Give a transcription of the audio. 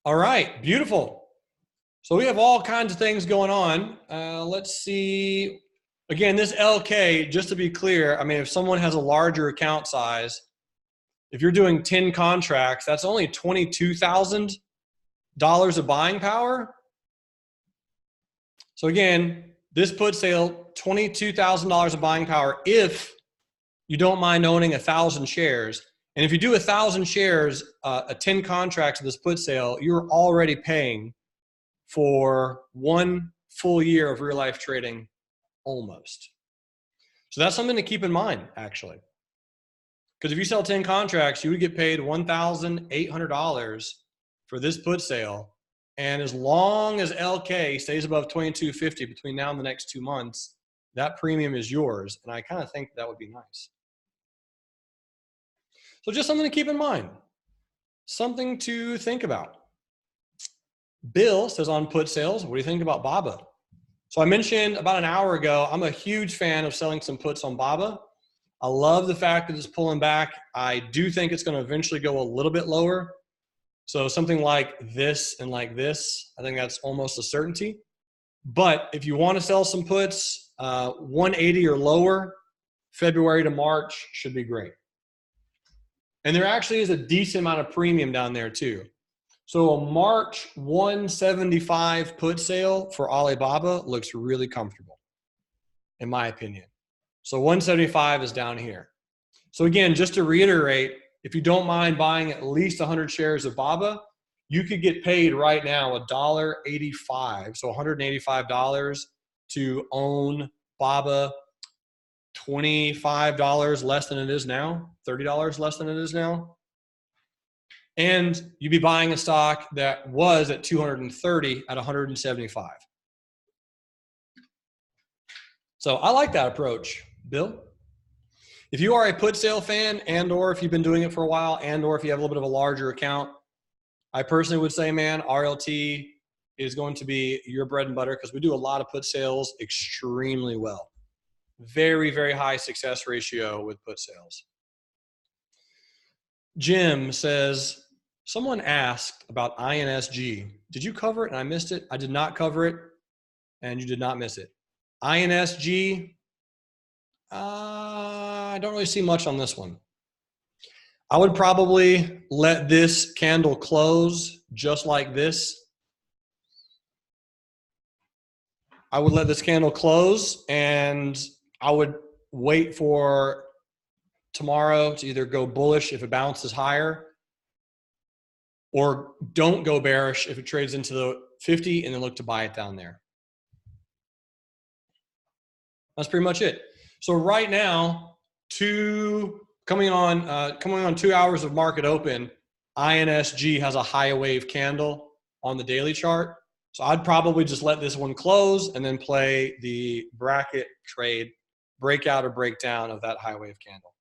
All right, beautiful. So we have all kinds of things going on. Let's see. Again, this LK, just to be clear, I mean, if someone has a larger account size, if you're doing 10 contracts, that's only $22,000 of buying power. So again, this put sale, $22,000 of buying power if you don't mind owning 1,000 shares. And if you do 1,000 shares, 10 contracts of this put sale, you're already paying for 1 full year of real life trading almost. So that's something to keep in mind, actually. Because if you sell 10 contracts, you would get paid $1,800 for this put sale. And as long as LK stays above 2250 between now and the next 2 months, that premium is yours. And I kind of think that would be nice. So just something to keep in mind, something to think about. Bill says on put sales, what do you think about BABA? So I mentioned about an hour ago, I'm a huge fan of selling some puts on BABA. I love the fact that it's pulling back. I do think it's going to eventually go a little bit lower. So something like this and like this, I think that's almost a certainty. But if you want to sell some puts, 180 or lower, February to March should be great. And there actually is a decent amount of premium down there too. So a March 175 put sale for Alibaba looks really comfortable, in my opinion. So 175 is down here. So again, just to reiterate, if you don't mind buying at least 100 shares of BABA, you could get paid right now $1.85, so $185 to own BABA, $25 less than it is now, $30 less than it is now. And you'd be buying a stock that was at 230 at 175. So I like that approach, Bill. If you are a put sale fan and or if you've been doing it for a while and or if you have a little bit of a larger account, I personally would say, man, RLT is going to be your bread and butter because we do a lot of put sales extremely well. Very, very high success ratio with put sales. Jim says, someone asked about INSG. Did you cover it and I missed it? I did not cover it and you did not miss it. INSG, I don't really see much on this one. I would probably let this candle close just like this. I would let this candle close and I would wait for tomorrow to either go bullish if it bounces higher or don't go bearish if it trades into the 50 and then look to buy it down there. That's pretty much it. So right now, coming on 2 hours of market open, INSG has a high wave candle on the daily chart. So I'd probably just let this one close and then play the bracket trade breakout or breakdown of that high wave candle.